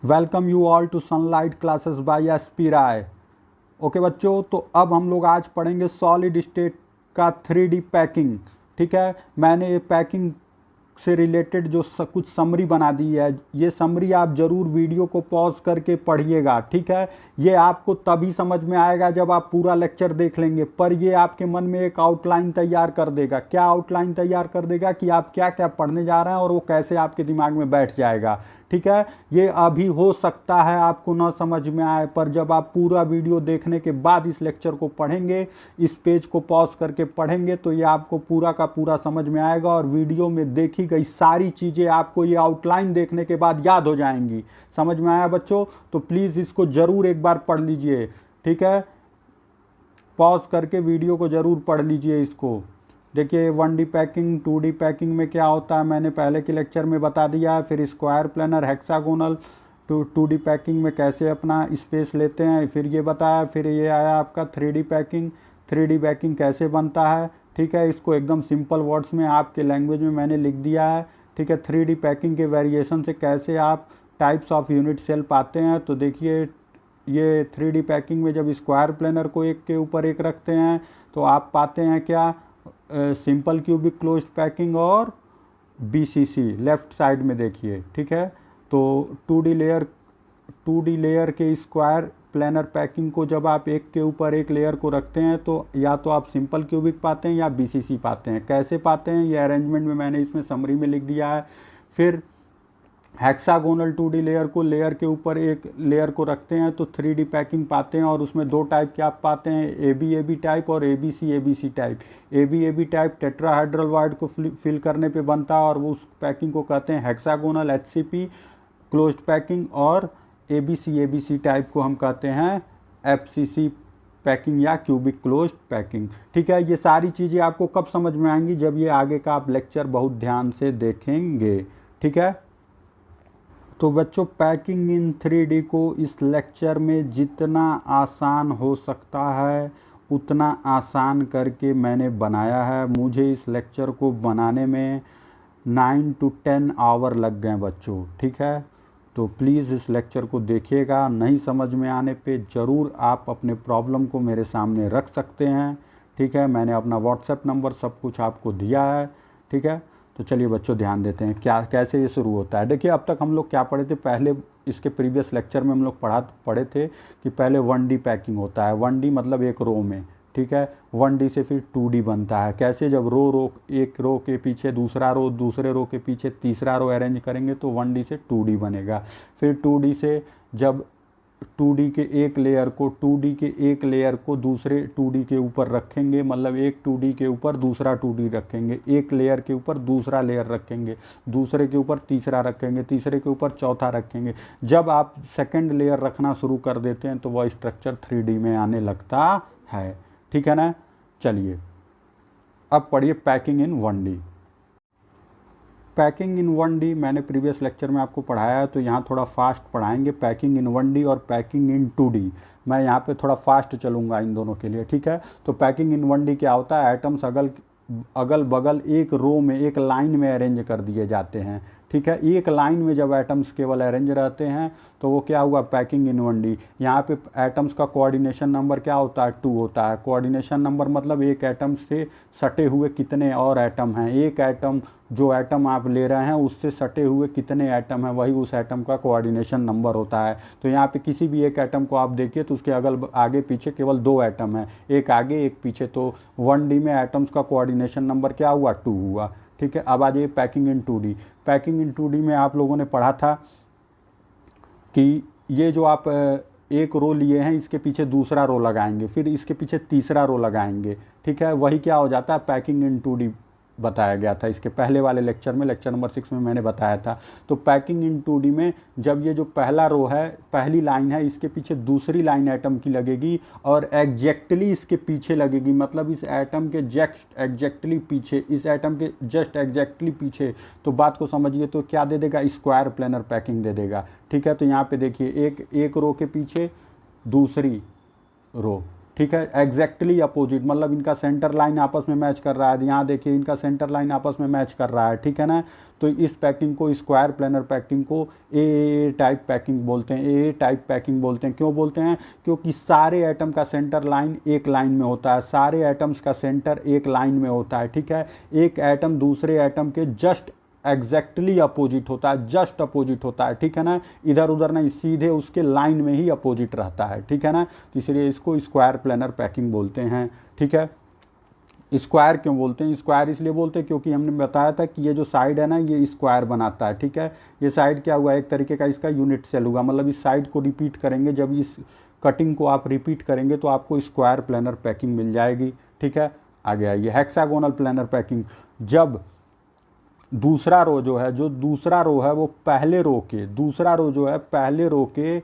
Welcome you all to Sunlight Classes by SP Rai. Okay बच्चों, तो अब हम लोग आज पढ़ेंगे सॉलिड स्टेट का 3D पैकिंग। ठीक है, मैंने ये पैकिंग से रिलेटेड जो कुछ समरी बना दी है, ये समरी आप ज़रूर वीडियो को पॉज करके पढ़िएगा। ठीक है, ये आपको तभी समझ में आएगा जब आप पूरा लेक्चर देख लेंगे, पर ये आपके मन में एक आउटलाइन तैयार कर देगा। क्या आउटलाइन तैयार कर देगा कि आप क्या क्या पढ़ने जा रहे हैं और वो कैसे आपके दिमाग में बैठ जाएगा। ठीक है, ये अभी हो सकता है आपको ना समझ में आए, पर जब आप पूरा वीडियो देखने के बाद इस लेक्चर को पढ़ेंगे, इस पेज को पॉज करके पढ़ेंगे, तो ये आपको पूरा का पूरा समझ में आएगा और वीडियो में देखी गई सारी चीज़ें आपको ये आउटलाइन देखने के बाद याद हो जाएंगी। समझ में आया बच्चों? तो प्लीज़ इसको ज़रूर एक बार पढ़ लीजिए। ठीक है, पॉज करके वीडियो को ज़रूर पढ़ लीजिए इसको। देखिए 1D पैकिंग 2D पैकिंग में क्या होता है मैंने पहले के लेक्चर में बता दिया है। फिर square planar hexagonal 2D packing में कैसे अपना स्पेस लेते हैं, फिर ये बताया। फिर ये आया आपका 3D पैकिंग। 3D पैकिंग कैसे बनता है। ठीक है, इसको एकदम सिंपल वर्ड्स में आपके लैंग्वेज में मैंने लिख दिया है। ठीक है, 3D पैकिंग के वेरिएशन से कैसे आप टाइप्स ऑफ यूनिट सेल पाते हैं। तो देखिए ये 3D पैकिंग में जब स्क्वायर प्लानर को एक के ऊपर एक रखते हैं तो आप पाते हैं क्या, सिंपल क्यूबिक क्लोज्ड पैकिंग और BCC लेफ्ट साइड में देखिए। ठीक है, तो 2D लेयर के स्क्वायर प्लानर पैकिंग को जब आप एक के ऊपर एक लेयर को रखते हैं तो या तो आप सिंपल क्यूबिक पाते हैं या BCC पाते हैं। कैसे पाते हैं ये अरेंजमेंट में मैंने इसमें समरी में लिख दिया है। फिर हेक्सागोनल 2D लेयर को लेयर के ऊपर एक लेयर को रखते हैं तो 3D पैकिंग पाते हैं, और उसमें दो टाइप के आप पाते हैं, AB टाइप और ABC type. AB type tetrahedral void को फिल करने पे बनता है और वो उस पैकिंग को कहते हैं हेक्सागोनल HCP क्लोज्ड पैकिंग, और ABC टाइप को हम कहते हैं FCC पैकिंग या क्यूबिक क्लोज्ड पैकिंग। ठीक है, ये सारी चीज़ें आपको कब समझ में आएंगी, जब ये आगे का आप लेक्चर बहुत ध्यान से देखेंगे। ठीक है, तो बच्चों पैकिंग इन 3D को इस लेक्चर में जितना आसान हो सकता है उतना आसान करके मैंने बनाया है। मुझे इस लेक्चर को बनाने में 9 to 10 आवर लग गए बच्चों। ठीक है, तो प्लीज़ इस लेक्चर को देखिएगा। नहीं समझ में आने पे ज़रूर आप अपने प्रॉब्लम को मेरे सामने रख सकते हैं। ठीक है, मैंने अपना व्हाट्सएप नंबर सब कुछ आपको दिया है। ठीक है, तो चलिए बच्चों ध्यान देते हैं क्या कैसे ये शुरू होता है। देखिए अब तक हम लोग क्या पढ़े थे, पहले इसके प्रीवियस लेक्चर में हम लोग पढ़े थे कि पहले 1D पैकिंग होता है। 1D मतलब एक रो में। ठीक है, 1D से फिर 2D बनता है। कैसे, जब रो एक रो के पीछे दूसरा रो, दूसरे रो के पीछे तीसरा रो अरेंज करेंगे तो 1D से 2D बनेगा। फिर 2D से जब 2D के एक लेयर को 2D के एक लेयर को दूसरे 2D के ऊपर रखेंगे, मतलब एक 2D के ऊपर दूसरा 2D रखेंगे, एक लेयर के ऊपर दूसरा लेयर रखेंगे, दूसरे के ऊपर तीसरा रखेंगे, तीसरे के ऊपर चौथा रखेंगे। जब आप सेकंड लेयर रखना शुरू कर देते हैं तो वह स्ट्रक्चर 3D में आने लगता है। ठीक है ना, चलिए अब पढ़िए packing in 1D। Packing in 1D मैंने प्रीवियस लेक्चर में आपको पढ़ाया है, तो यहाँ थोड़ा फास्ट पढ़ाएंगे। पैकिंग इन 1D और पैकिंग इन 2D मैं यहाँ पे थोड़ा फास्ट चलूँगा इन दोनों के लिए। ठीक है, तो पैकिंग इन 1D क्या होता है, एटम्स अगल बगल एक रो में एक लाइन में अरेंज कर दिए जाते हैं। ठीक है, एक लाइन में जब एटम्स केवल अरेंज रहते हैं तो वो क्या हुआ, पैकिंग इन 1D। यहाँ पे एटम्स का कोऑर्डिनेशन नंबर क्या होता है, 2 होता है। कोऑर्डिनेशन नंबर मतलब एक एटम से सटे हुए कितने और एटम हैं। एक एटम, जो एटम आप ले रहे हैं उससे सटे हुए कितने एटम हैं, वही उस एटम का कोऑर्डिनेशन नंबर होता है। तो यहाँ पे किसी भी एक एटम को आप देखिए तो उसके आगे पीछे केवल 2 एटम हैं, एक आगे एक पीछे। तो 1D में एटम्स का कोऑर्डिनेशन नंबर क्या हुआ, 2 हुआ। ठीक है, अब आ जाइए packing in 2D। Packing in 2D में आप लोगों ने पढ़ा था कि ये जो आप एक रो लिए हैं इसके पीछे दूसरा रो लगाएंगे, फिर इसके पीछे तीसरा रो लगाएंगे। ठीक है, वही क्या हो जाता है, पैकिंग इन 2D बताया गया था इसके पहले वाले लेक्चर में, लेक्चर नंबर 6 में मैंने बताया था। तो पैकिंग इन 2D में जब ये जो पहला रो है, पहली लाइन है, इसके पीछे दूसरी लाइन एटम की लगेगी और एग्जैक्टली इसके पीछे लगेगी, मतलब इस एटम के जस्ट एग्जैक्टली पीछे, इस एटम के जस्ट एग्जैक्टली पीछे। तो बात को समझिए, तो क्या दे देगा, स्क्वायर प्लानर पैकिंग दे देगा। ठीक है, तो यहाँ पे देखिए एक रो के पीछे दूसरी रो। ठीक है, एग्जैक्टली अपोजिट, मतलब इनका सेंटर लाइन आपस में मैच कर रहा है। यहाँ देखिए इनका सेंटर लाइन आपस में मैच कर रहा है, ठीक है ना। तो इस पैकिंग को, स्क्वायर प्लेनर पैकिंग को ए टाइप पैकिंग बोलते हैं। ए टाइप पैकिंग बोलते हैं, क्यों बोलते हैं? क्योंकि सारे एटम का सेंटर लाइन एक लाइन में होता है, सारे एटम्स का सेंटर एक लाइन में होता है, ठीक है। एक एटम दूसरे एटम के जस्ट एग्जैक्टली अपोजिट होता है, जस्ट अपोजिट होता है, ठीक है ना, इधर उधर नहीं, सीधे उसके लाइन में ही अपोजिट रहता है, ठीक है ना। तो इसलिए इसको स्क्वायर प्लेनर पैकिंग बोलते हैं, ठीक है। स्क्वायर क्यों बोलते हैं? स्क्वायर इसलिए बोलते हैं क्योंकि हमने बताया था कि ये जो साइड है ना, ये स्क्वायर बनाता है, ठीक है। ये साइड क्या हुआ, एक तरीके का इसका यूनिट सेल हुआ, मतलब इस साइड को रिपीट करेंगे, जब इस कटिंग को आप रिपीट करेंगे तो आपको स्क्वायर प्लेनर पैकिंग मिल जाएगी, ठीक है। आगे आइए, हेक्सागोनल प्लेनर पैकिंग। जब दूसरा रो जो है, दूसरा रो है वो पहले रो के, दूसरा रो जो है पहले रो के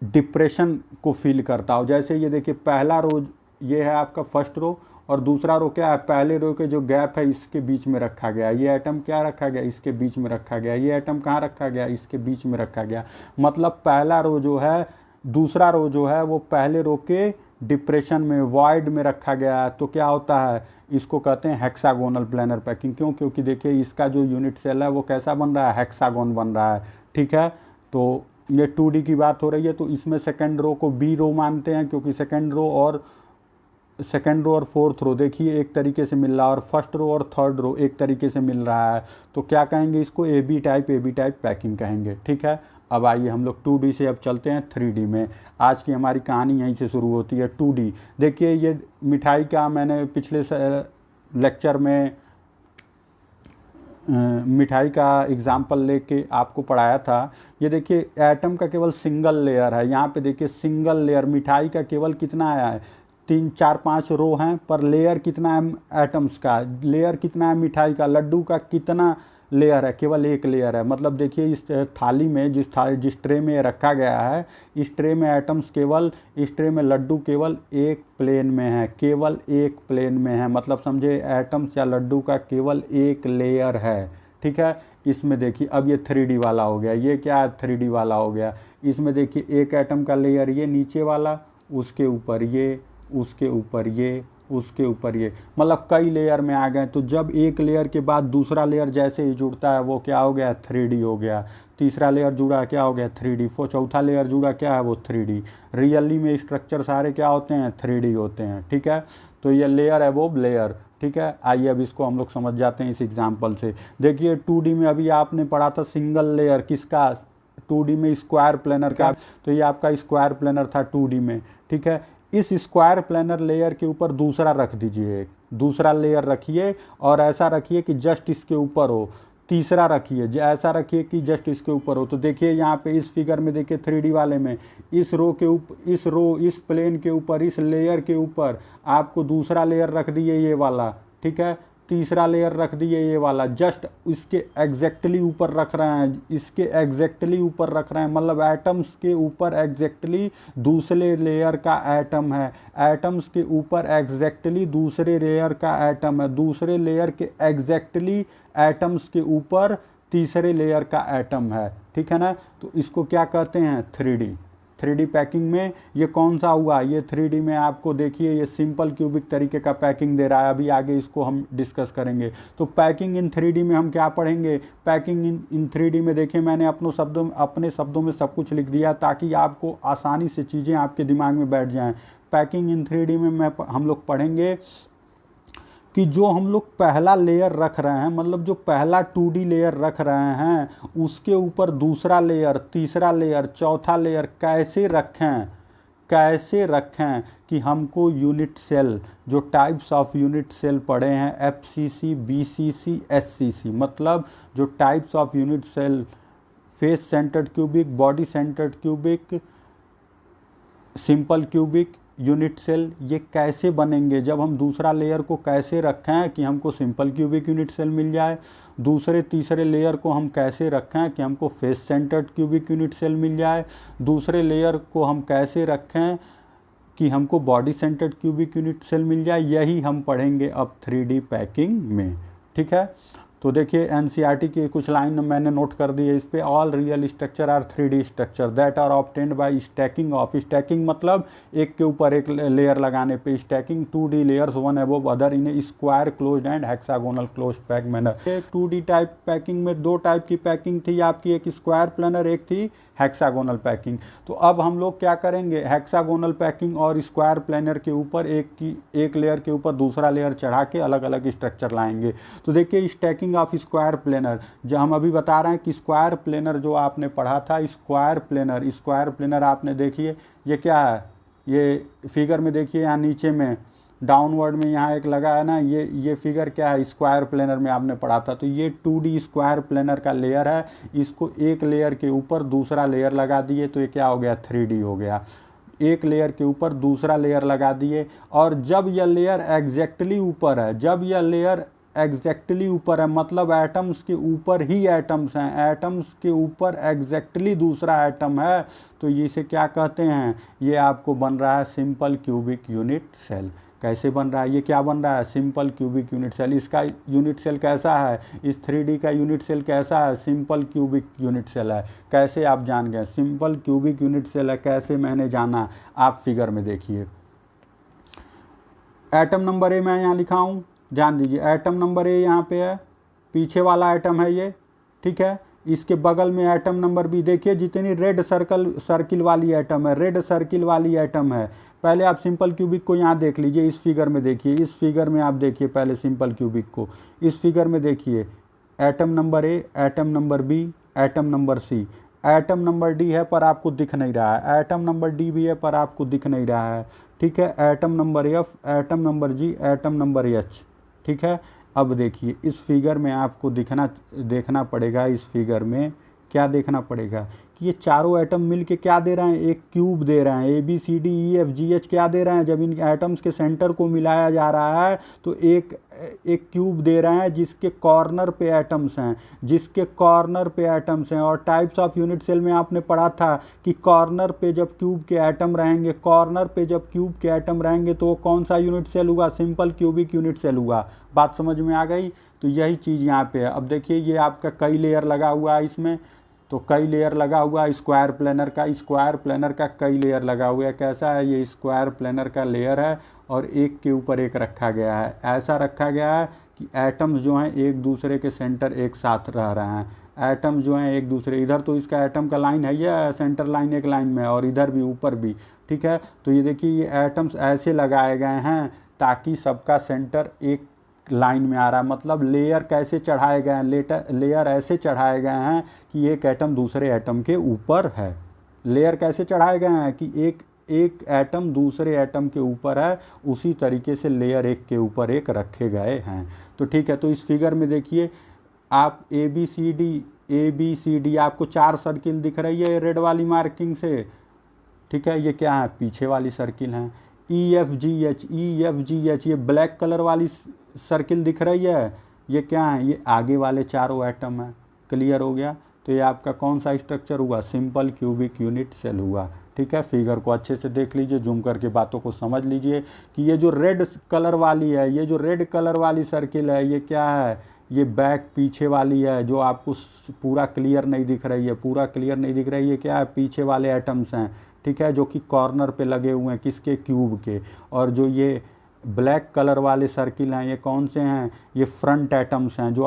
डिप्रेशन को फिल करता हो। जैसे ये देखिए, पहला रो ये है आपका फर्स्ट रो, और दूसरा रो क्या है, पहले रो के जो गैप है इसके बीच में रखा गया। ये एटम क्या रखा गया, इसके बीच में रखा गया। ये एटम कहाँ रखा गया, इसके बीच में रखा गया। मतलब पहला रो जो है, दूसरा रो जो है वो पहले रो के डिप्रेशन में, वॉइड में रखा गया है। तो क्या होता है, इसको कहते हैं हेक्सागोनल प्लेनर पैकिंग। क्यों? क्योंकि देखिए इसका जो यूनिट सेल है वो कैसा बन रहा है, हेक्सागोन बन रहा है, ठीक है। तो ये 2D की बात हो रही है, तो इसमें सेकंड रो को बी रो मानते हैं, क्योंकि सेकंड रो और फोर्थ रो देखिए एक तरीके से मिल रहा है, और फर्स्ट रो और थर्ड रो एक तरीके से मिल रहा है। तो क्या कहेंगे इसको, ए बी टाइप पैकिंग कहेंगे, ठीक है। अब आइए हम लोग 2D से अब चलते हैं 3D में। आज की हमारी कहानी यहीं से शुरू होती है, 2D। देखिए ये मिठाई का मैंने पिछले लेक्चर में मिठाई का एग्जाम्पल लेके आपको पढ़ाया था। ये देखिए एटम का केवल सिंगल लेयर है, यहाँ पे देखिए सिंगल लेयर, मिठाई का केवल कितना आया है, 3 4 5 रो हैं, पर लेयर कितना है एटम्स का, लेयर कितना है मिठाई का, लड्डू का कितना लेयर है, केवल एक लेयर है। मतलब देखिए इस थाली में, जिस ट्रे में रखा गया है, इस ट्रे में एटम्स केवल, इस ट्रे में लड्डू केवल एक प्लेन में है, केवल एक प्लेन में है। मतलब समझे एटम्स या लड्डू का केवल एक लेयर है, ठीक है। इसमें देखिए अब ये 3D वाला हो गया, ये क्या है 3D वाला हो गया। इसमें देखिए एक एटम का लेयर ये नीचे वाला, उसके ऊपर ये, उसके ऊपर ये, उसके ऊपर ये, मतलब कई लेयर में आ गए। तो जब एक लेयर के बाद दूसरा लेयर जैसे ही जुड़ता है वो क्या हो गया, 3D हो गया। तीसरा लेयर जुड़ा क्या हो गया, 3D। चौथा लेयर जुड़ा क्या है, वो 3D। रियली में स्ट्रक्चर सारे क्या होते हैं, 3D होते हैं, ठीक है। तो ये लेयर है वो लेयर, ठीक है। आइए अब इसको हम लोग समझ जाते हैं इस एग्जाम्पल से। देखिए 2D में अभी आपने पढ़ा था सिंगल लेयर किसका, 2D में स्क्वायर प्लेनर का। तो ये आपका स्क्वायर प्लेनर था 2D में, ठीक है। इस स्क्वायर प्लेनर लेयर के ऊपर दूसरा रख दीजिए, एक दूसरा लेयर रखिए, और ऐसा रखिए कि जस्ट इसके ऊपर हो। तीसरा रखिए, ऐसा रखिए कि जस्ट इसके ऊपर हो। तो देखिए यहाँ पे इस फिगर में देखिए 3D वाले में, इस रो के ऊपर, इस प्लेन के ऊपर, इस लेयर के ऊपर आपको दूसरा लेयर रख दिए ये वाला, ठीक है। तीसरा लेयर रख दिए ये वाला, जस्ट इसके एग्जैक्टली ऊपर रख रहे हैं, इसके एग्जैक्टली ऊपर रख रहे हैं। मतलब एटम्स के ऊपर एग्जैक्टली दूसरे लेयर का एटम है, एटम्स के ऊपर एग्जैक्टली दूसरे लेयर का एटम है, दूसरे लेयर के एग्जैक्टली एटम्स के ऊपर तीसरे लेयर का एटम है, ठीक है ना। तो इसको क्या कहते हैं, 3D पैकिंग में ये कौन सा हुआ, ये 3D में आपको देखिए ये सिंपल क्यूबिक तरीके का पैकिंग दे रहा है। अभी आगे इसको हम डिस्कस करेंगे। तो पैकिंग इन 3D में हम क्या पढ़ेंगे, पैकिंग इन 3D में देखिए मैंने अपने शब्दों में सब कुछ लिख दिया ताकि आपको आसानी से चीज़ें आपके दिमाग में बैठ जाएँ। पैकिंग इन 3D में हम लोग पढ़ेंगे कि जो हम लोग पहला लेयर रख रहे हैं, मतलब जो पहला 2D लेयर रख रहे हैं, उसके ऊपर दूसरा लेयर, तीसरा लेयर, चौथा लेयर कैसे रखें कि हमको यूनिट सेल, जो टाइप्स ऑफ यूनिट सेल पढ़े हैं, FCC, BCC, SCC, मतलब जो types of unit cell, face centred cubic, body centred cubic, simple cubic, unit cell, ये कैसे बनेंगे। जब हम दूसरा लेयर को कैसे रखें कि हमको सिंपल क्यूबिक यूनिट सेल मिल जाए, दूसरे तीसरे लेयर को हम कैसे रखें कि हमको face centred cubic unit cell मिल जाए, दूसरे लेयर को हम कैसे रखें कि हमको body centred cubic unit cell मिल जाए, यही हम पढ़ेंगे अब 3D पैकिंग में, ठीक है। तो देखिए एनसीईआरटी की कुछ लाइन मैंने नोट कर दी है इस पे। All real structure are 3D structure that are obtained by stacking of, stacking मतलब एक के ऊपर एक लेयर लगाने पे, stacking 2D layers one above other in a square closed and hexagonal closed pack manner. 2D type packing में दो type की पैकिंग थी आपकी, एक स्क्वायर प्लानर, एक थी हेक्सागोनल पैकिंग। तो अब हम लोग क्या करेंगे, हेक्सागोनल पैकिंग और स्क्वायर प्लानर के ऊपर एक लेयर के ऊपर दूसरा लेयर चढ़ा के अलग अलग स्ट्रक्चर लाएंगे। तो देखिए स्टैकिंग ऑफ स्क्वायर प्लेनर, जो हम अभी बता रहे हैं कि स्क्वायर प्लेनर जो आपने पढ़ा था, स्क्वायर प्लेनर आपने देखिए ये क्या है, ये फिगर में देखिए यहाँ नीचे में डाउनवर्ड में यहाँ एक लगा है ना, ये फिगर क्या है, स्क्वायर प्लेनर में आपने पढ़ा था। तो ये 2D स्क्वायर प्लेनर का लेयर है, इसको एक लेयर के ऊपर दूसरा लेयर लगा दिए तो ये क्या हो गया, 3D हो गया। एक लेयर के ऊपर दूसरा लेयर लगा दिए, और जब यह लेयर एग्जैक्टली ऊपर है, जब यह लेयर एग्जैक्टली ऊपर है मतलब एटम्स के ऊपर ही एटम्स हैं, एटम्स के ऊपर एग्जैक्टली दूसरा एटम है, तो इसे क्या कहते हैं, ये आपको बन रहा है सिंपल क्यूबिक यूनिट सेल। कैसे बन रहा है, ये क्या बन रहा है, सिंपल क्यूबिक यूनिट सेल। इसका यूनिट सेल कैसा है, इस 3D का यूनिट सेल कैसा है, सिंपल क्यूबिक यूनिट सेल है। कैसे आप जान गए सिंपल क्यूबिक यूनिट सेल है, कैसे मैंने जाना, आप फिगर में देखिए। एटम नंबर ए मैं यहाँ लिखा हूँ, ध्यान दीजिए, एटम नंबर ए यहाँ पे है, पीछे वाला एटम है ये, ठीक है। इसके बगल में एटम नंबर बी, देखिए जितनी रेड सर्किल वाली एटम है, रेड सर्किल वाली एटम है। पहले आप सिंपल क्यूबिक को यहाँ देख लीजिए, इस फिगर में देखिए, इस फिगर में आप देखिए पहले सिंपल क्यूबिक को, इस फिगर में देखिए, atom number A, atom number B, atom number C, atom number D है पर आपको दिख नहीं रहा है, एटम नंबर डी भी है पर आपको दिख नहीं रहा है, ठीक है। Atom number F, atom number G, atom number H, ठीक है। अब देखिए इस फिगर में आपको देखना पड़ेगा, इस फिगर में क्या देखना पड़ेगा कि ये चारों एटम मिलके क्या दे रहे हैं, एक क्यूब दे रहे हैं। ABCDEFGH क्या दे रहे हैं, जब इन एटम्स के सेंटर को मिलाया जा रहा है तो एक क्यूब दे रहे हैं जिसके कॉर्नर पे एटम्स हैं, जिसके कॉर्नर पे एटम्स हैं। और टाइप्स ऑफ यूनिट सेल में आपने पढ़ा था कि कॉर्नर पे जब क्यूब के एटम रहेंगे, कॉर्नर पे जब क्यूब के एटम रहेंगे तो वो कौन सा यूनिट सेल हुआ, सिंपल क्यूबिक यूनिट सेल हुआ। बात समझ में आ गई। तो यही चीज़ यहाँ पे है। अब देखिए ये आपका कई लेयर लगा हुआ है इसमें, तो कई लेयर लगा हुआ है स्क्वायर प्लेनर का कई लेयर लगा हुआ है। कैसा है, ये स्क्वायर प्लेनर का लेयर है और एक के ऊपर एक रखा गया है। ऐसा रखा गया है कि एटम्स जो हैं एक दूसरे के सेंटर एक साथ रह रहे हैं। एटम्स जो हैं एक दूसरे, इधर तो इसका एटम का लाइन है, ये सेंटर लाइन एक लाइन में है, और इधर भी ऊपर भी, ठीक है। तो ये देखिए ये एटम्स ऐसे लगाए गए हैं ताकि सबका सेंटर एक लाइन में आ रहा है। मतलब लेयर कैसे चढ़ाए गए हैं, लेयर ऐसे चढ़ाए गए हैं कि एक एटम दूसरे एटम के ऊपर है। लेयर कैसे चढ़ाए गए हैं कि एक एटम दूसरे एटम के ऊपर है, उसी तरीके से लेयर एक के ऊपर एक रखे गए हैं। तो ठीक है, तो इस फिगर में देखिए आप ABCD आपको 4 सर्किल दिख रही है रेड वाली मार्किंग से, ठीक है। ये क्या है, पीछे वाली सर्किल है। EFGH ये ब्लैक कलर वाली सर्किल दिख रही है, ये क्या है, ये आगे वाले चारों एटम है। क्लियर हो गया। तो ये आपका कौन सा स्ट्रक्चर हुआ, सिंपल क्यूबिक यूनिट सेल हुआ, ठीक है। फिगर को अच्छे से देख लीजिए, जूम करके बातों को समझ लीजिए कि ये जो रेड कलर वाली है, ये जो रेड कलर वाली सर्किल है, ये क्या है, ये बैक पीछे वाली है, जो आपको पूरा क्लियर नहीं दिख रही है, पूरा क्लियर नहीं दिख रही है। क्या है, पीछे वाले एटम्स हैं, ठीक है, जो कि कॉर्नर पे लगे हुए हैं, किसके, क्यूब के। और जो ये ब्लैक कलर वाले सर्किल हैं, ये कौन से हैं, ये फ्रंट एटम्स हैं, जो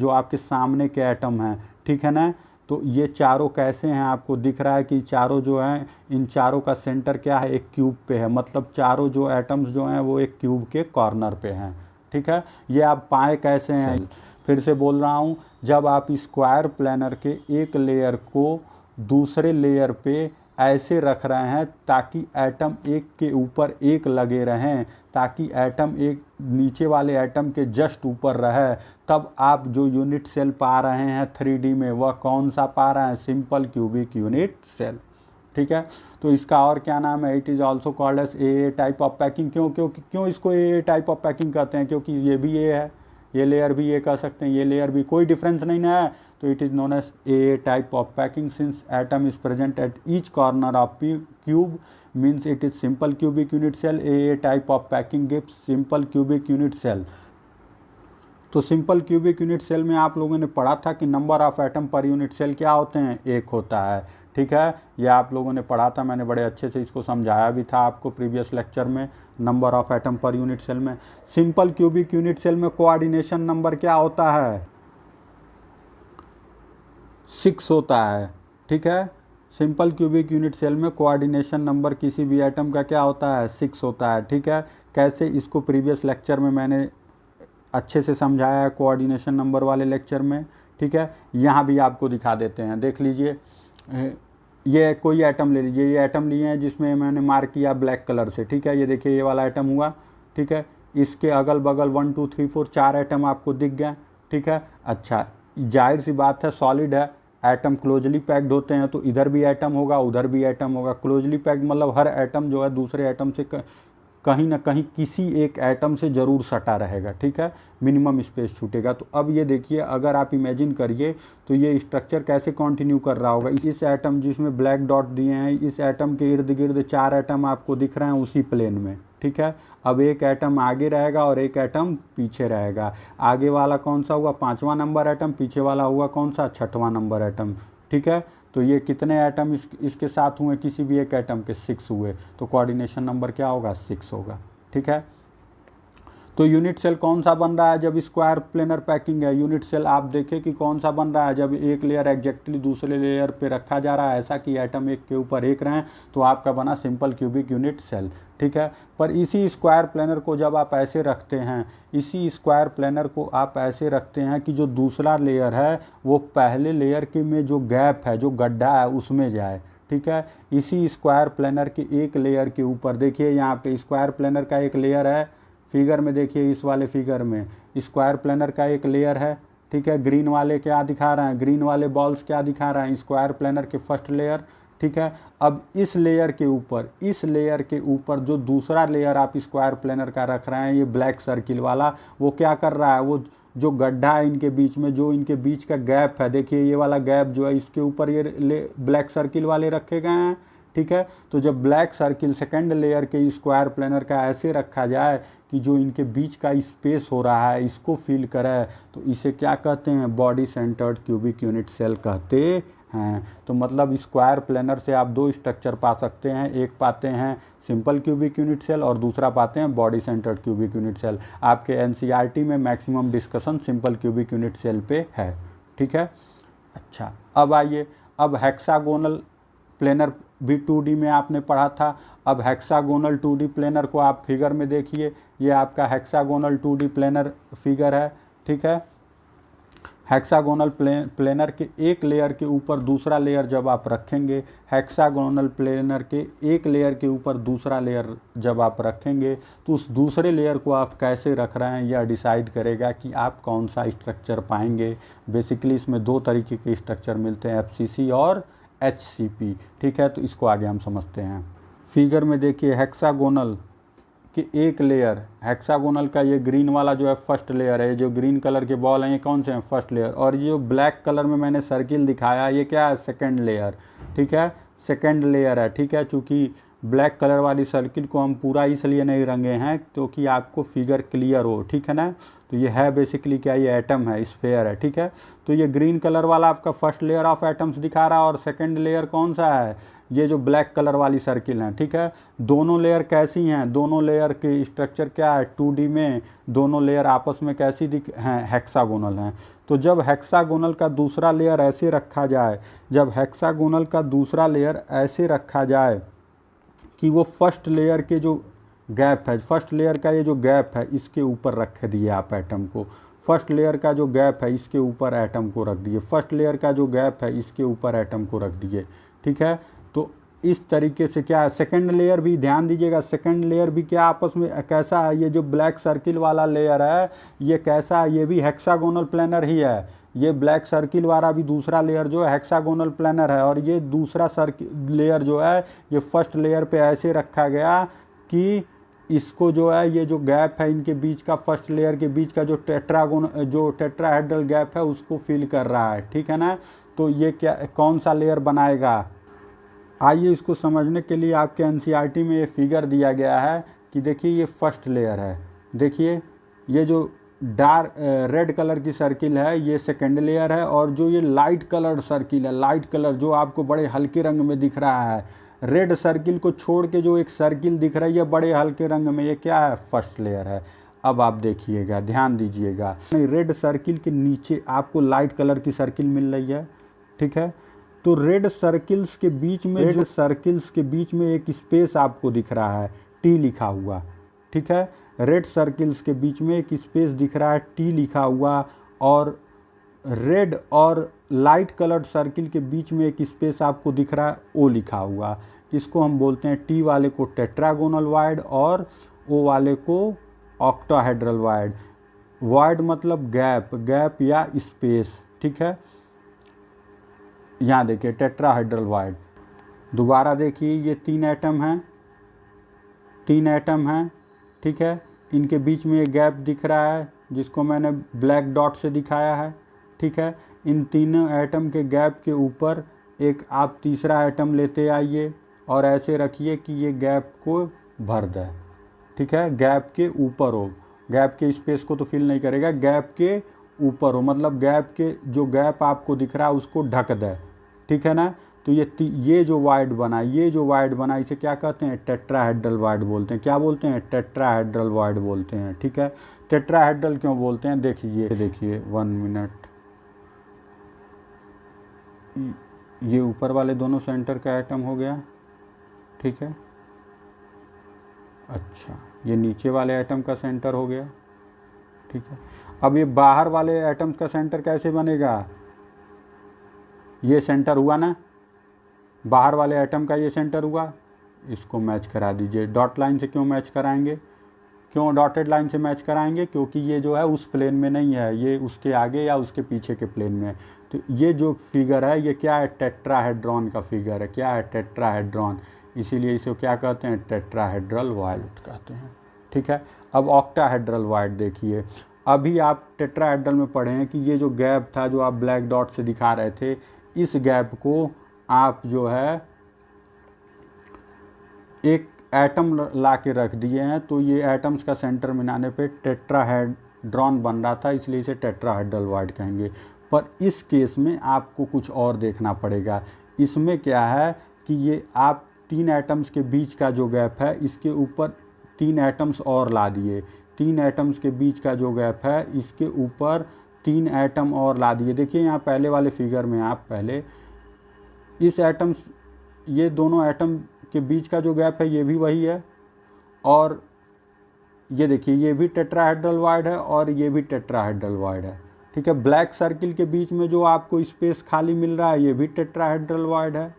आपके सामने के एटम हैं, ठीक है ना। तो ये चारों कैसे हैं, आपको दिख रहा है कि चारों जो हैं, इन चारों का सेंटर क्या है, एक क्यूब पे है। मतलब चारों जो एटम्स जो हैं वो एक क्यूब के कॉर्नर पे हैं, ठीक है। ये आप पाए कैसे हैं, फिर से बोल रहा हूँ, जब आप स्क्वायर प्लेनर के एक लेयर को दूसरे लेयर पे ऐसे रख रहे हैं ताकि एटम एक के ऊपर एक लगे रहें, ताकि एटम एक नीचे वाले एटम के जस्ट ऊपर रहे, तब आप जो यूनिट सेल पा रहे हैं 3D में, वह कौन सा पा रहे हैं, सिंपल क्यूबिक यूनिट सेल, ठीक है। तो इसका और क्या नाम है, it is also called as AA type of packing. क्यों इसको AA टाइप ऑफ पैकिंग कहते हैं, क्योंकि ये भी A है, ये लेयर भी ये कह सकते हैं, ये लेयर भी, कोई डिफरेंस नहीं ना है। तो it is known as AA type of packing since atom is present at each corner of cube means it is simple cubic unit cell. AA type of packing gives simple cubic unit cell. तो simple cubic unit cell में आप लोगों ने पढ़ा था कि number of atom per unit cell क्या होते हैं, 1 होता है। ठीक है, ये आप लोगों ने पढ़ा था, मैंने बड़े अच्छे से इसको समझाया भी था आपको प्रीवियस लेक्चर में। Number of atom per unit cell में सिंपल क्यूबिक यूनिट सेल में कोऑर्डिनेशन नंबर क्या होता है, 6 होता है। ठीक है, सिंपल क्यूबिक यूनिट सेल में कोऑर्डिनेशन नंबर किसी भी एटम का क्या होता है, 6 होता है। ठीक है, कैसे, इसको प्रीवियस लेक्चर में मैंने अच्छे से समझाया है कोऑर्डिनेशन नंबर वाले लेक्चर में। ठीक है, यहाँ भी आपको दिखा देते हैं, देख लीजिए। ये कोई एटम ले लीजिए, ये एटम लिए हैं जिसमें मैंने मार्क किया ब्लैक कलर से। ठीक है, ये देखिए ये वाला एटम हुआ। ठीक है, इसके अगल बगल 1 2 3 4 4 एटम आपको दिख गए। ठीक है, अच्छा, जाहिर सी बात है, सॉलिड है, एटम क्लोजली पैक्ड होते हैं, तो इधर भी एटम होगा, उधर भी एटम होगा। क्लोजली पैक्ड मतलब हर एटम जो है दूसरे एटम से कहीं ना कहीं किसी एक एटम से ज़रूर सटा रहेगा। ठीक है, मिनिमम स्पेस छूटेगा। तो अब ये देखिए, अगर आप इमेजिन करिए तो ये स्ट्रक्चर कैसे कंटिन्यू कर रहा होगा। इस एटम जिसमें ब्लैक डॉट दिए हैं, इस एटम के इर्द गिर्द 4 एटम आपको दिख रहे हैं उसी प्लेन में। ठीक है, अब एक एटम आगे रहेगा और एक एटम पीछे रहेगा। आगे वाला कौन सा हुआ, 5वां नंबर एटम, पीछे वाला हुआ कौन सा, 6वां नंबर एटम। ठीक है, तो ये कितने एटम इसके साथ हुए, किसी भी एक एटम के 6 हुए, तो कोऑर्डिनेशन नंबर क्या होगा, 6 होगा। ठीक है, तो यूनिट सेल कौन सा बन रहा है जब स्क्वायर प्लेनर पैकिंग है। यूनिट सेल आप देखें कि कौन सा बन रहा है, जब एक लेयर एग्जैक्टली दूसरे लेयर पे रखा जा रहा है, ऐसा कि एटम एक के ऊपर एक रहें, तो आपका बना सिंपल क्यूबिक यूनिट सेल। ठीक है, पर इसी स्क्वायर प्लेनर को जब आप ऐसे रखते हैं, इसी स्क्वायर प्लेनर को आप ऐसे रखते हैं कि जो दूसरा लेयर है वो पहले लेयर के में जो गैप है, जो गड्ढा है, उसमें जाए। ठीक है, इसी स्क्वायर प्लेनर के एक लेयर के ऊपर देखिए, यहाँ पे स्क्वायर प्लेनर का एक लेयर है, फिगर में देखिए, इस वाले फिगर में स्क्वायर प्लेनर का एक लेयर है। ठीक है, ग्रीन वाले क्या दिखा रहे हैं, ग्रीन वाले बॉल्स क्या दिखा रहे हैं, स्क्वायर प्लेनर के फर्स्ट लेयर। ठीक है, अब इस लेयर के ऊपर, इस लेयर के ऊपर जो दूसरा लेयर आप स्क्वायर प्लेनर का रख रहे हैं, ये ब्लैक सर्किल वाला, वो क्या कर रहा है, वो जो गड्ढा है इनके बीच में, जो इनके बीच का गैप है, देखिए ये वाला गैप जो है, इसके ऊपर ये ब्लैक सर्किल वाले रखे गए हैं। ठीक है, तो जब ब्लैक सर्किल सेकेंड लेयर के स्क्वायर प्लेनर का ऐसे रखा जाए कि जो इनके बीच का स्पेस हो रहा है इसको फिल करे, तो इसे क्या कहते हैं, body centred cubic unit cell कहते हैं। तो मतलब स्क्वायर प्लेनर से आप 2 स्ट्रक्चर पा सकते हैं, एक पाते हैं सिंपल क्यूबिक यूनिट सेल और दूसरा पाते हैं body centred cubic unit cell. आपके एनसीईआरटी में maximum discussion simple cubic unit cell पे है। ठीक है, अच्छा, अब आइए, अब हेक्सागोनल प्लेनर भी 2D में आपने पढ़ा था। अब हेक्सागोनल 2D प्लेनर को आप फिगर में देखिए, ये आपका हेक्सागोनल 2D प्लेनर फिगर है। ठीक है, हेक्सागोनल प्लेनर के एक लेयर के ऊपर दूसरा लेयर जब आप रखेंगे, हेक्सागोनल प्लेनर के एक लेयर के ऊपर दूसरा लेयर जब आप रखेंगे, तो उस दूसरे लेयर को आप कैसे रख रहे हैं यह डिसाइड करेगा कि आप कौन सा स्ट्रक्चर पाएंगे। बेसिकली इसमें 2 तरीके के स्ट्रक्चर मिलते हैं, FCC और HCP। ठीक है, तो इसको आगे हम समझते हैं। फिगर में देखिए, हेक्सागोनल कि एक लेयर, हेक्सागोनल का ये ग्रीन वाला जो है फर्स्ट लेयर है, जो ग्रीन कलर के बॉल हैं ये कौन से हैं, फर्स्ट लेयर। और ये जो ब्लैक कलर में मैंने सर्किल दिखाया ये क्या है, सेकंड लेयर। ठीक है, सेकंड लेयर है। ठीक है, चूँकि ब्लैक कलर वाली सर्किल को हम पूरा इसलिए नहीं रंगे हैं क्योंकि आपको फिगर क्लियर हो। ठीक है ना, तो ये है बेसिकली क्या, ये एटम है, स्फेयर है। ठीक है, तो ये ग्रीन कलर वाला आपका फर्स्ट लेयर ऑफ एटम्स दिखा रहा है, और सेकंड लेयर कौन सा है, ये जो ब्लैक कलर वाली सर्किल है। ठीक है, दोनों लेयर कैसी हैं, दोनों लेयर के स्ट्रक्चर क्या है, 2D में दोनों लेयर आपस में कैसी हैं, हेक्सागोनल हैं। तो जब हेक्सागोनल का दूसरा लेयर ऐसे रखा जाए, जब हेक्सागोनल का दूसरा लेयर ऐसे रखा जाए कि वो फर्स्ट लेयर के जो गैप है, फर्स्ट लेयर का ये जो गैप है इसके ऊपर रख दिए आप एटम को, फर्स्ट लेयर का जो गैप है इसके ऊपर एटम को रख दिए, फर्स्ट लेयर का जो गैप है इसके ऊपर एटम को रख दिए। ठीक है, तो इस तरीके से क्या है, सेकंड लेयर भी ध्यान दीजिएगा, सेकंड लेयर भी क्या आपस में कैसा है, ये जो ब्लैक सर्किल वाला लेयर है ये कैसा है, ये भी हेक्सागोनल प्लेनर ही है। ये ब्लैक सर्किल वाला भी दूसरा लेयर जो है हेक्सागोनल प्लेनर है, और ये दूसरा लेयर जो है ये फर्स्ट लेयर पे ऐसे रखा गया कि इसको जो है, ये जो गैप है इनके बीच का, फर्स्ट लेयर के बीच का जो टेट्राहेड्रल गैप है उसको फिल कर रहा है। ठीक है ना, तो ये क्या, कौन सा लेयर बनाएगा। आइए इसको समझने के लिए आपके एनसीईआरटी में ये फिगर दिया गया है कि देखिए ये फर्स्ट लेयर है, देखिए ये जो डार्क रेड कलर की सर्किल है ये सेकेंड लेयर है, और जो ये लाइट कलर सर्किल है, लाइट कलर जो आपको बड़े हल्के रंग में दिख रहा है, रेड सर्किल को छोड़ के जो एक सर्किल दिख रही है बड़े हल्के रंग में, ये क्या है? फर्स्ट लेयर है। अब आप देखिएगा, ध्यान दीजिएगा, रेड सर्किल के नीचे आपको लाइट कलर की सर्किल मिल रही है, ठीक है। तो रेड सर्किल्स के बीच में एक स्पेस आपको दिख रहा है, टी लिखा हुआ, ठीक है। रेड सर्किल्स के बीच में एक स्पेस दिख रहा है, टी लिखा हुआ, और रेड और लाइट कलर्ड सर्किल के बीच में एक स्पेस आपको दिख रहा है, ओ लिखा हुआ। इसको हम बोलते हैं, टी वाले को टेट्रागोनल वाइड और ओ वाले को ऑक्टाहेड्रल वाइड। वाइड मतलब गैप या स्पेस, ठीक है। यहाँ देखिए टेट्राहेड्रल वाइड। दोबारा देखिए, ये 3 एटम हैं, ठीक है। इनके बीच में एक गैप दिख रहा है जिसको मैंने ब्लैक डॉट से दिखाया है, ठीक है। इन तीनों एटम के गैप के ऊपर एक आप तीसरा एटम लेते आइए और ऐसे रखिए कि ये गैप को भर दे, ठीक है। गैप के ऊपर हो, गैप के स्पेस को तो फिल नहीं करेगा, गैप के ऊपर हो, मतलब गैप के जो गैप आपको दिख रहा है उसको ढक दे, ठीक है ना। तो ये जो वाइड बना इसे क्या कहते हैं? टेट्राहेड्रल वाइड बोलते हैं। क्या बोलते हैं? टेट्राहेड्रल वाइड बोलते हैं, ठीक है। टेट्राहेड्रल क्यों बोलते हैं? देखिए 1 मिनट, ये ऊपर वाले दोनों सेंटर का एटम हो गया, ठीक है। अच्छा, ये नीचे वाले एटम का सेंटर हो गया, ठीक है। अब ये बाहर वाले एटम्स का सेंटर कैसे बनेगा? ये सेंटर हुआ ना, बाहर वाले एटम का ये सेंटर हुआ, इसको मैच करा दीजिए। डॉट लाइन से क्यों मैच कराएंगे? क्यों डॉटेड लाइन से मैच कराएंगे? क्योंकि ये जो है उस प्लेन में नहीं है, ये उसके आगे या उसके पीछे के प्लेन में है। तो ये जो फिगर है ये क्या है? टेट्राहेड्रॉन का फिगर है। क्या है? टेट्राहेड्रॉन। इसीलिए इसे क्या कहते हैं? टेट्राहेड्रल वाइड कहते हैं, ठीक है। अब ऑक्टाहेड्रल वाइड देखिए, अभी आप टेट्राहेड्रल में पढ़े हैं कि ये जो गैप था जो आप ब्लैक डॉट से दिखा रहे थे, इस गैप को आप जो है एक एटम ला के रख दिए हैं, तो ये एटम्स का सेंटर मिलाने पे टेट्राहेड्रॉन बन रहा था, इसलिए इसे टेट्राहेड्रल वाइड कहेंगे। पर इस केस में आपको कुछ और देखना पड़ेगा। इसमें क्या है कि ये आप 3 एटम्स के बीच का जो गैप है इसके ऊपर 3 एटम्स और ला दिए, 3 एटम्स के बीच का जो गैप है इसके ऊपर 3 एटम और ला दिए। देखिए यहाँ पहले वाले फिगर में आप पहले इस एटम्स, ये दोनों एटम के बीच का जो गैप है ये भी वही है, और ये देखिए ये भी टेट्राहेड्रल वाइड है और ये भी टेट्राहेड्रल वाइड है, ठीक है। ब्लैक सर्किल के बीच में जो आपको स्पेस खाली मिल रहा है ये भी टेट्राहेड्रल वाइड है,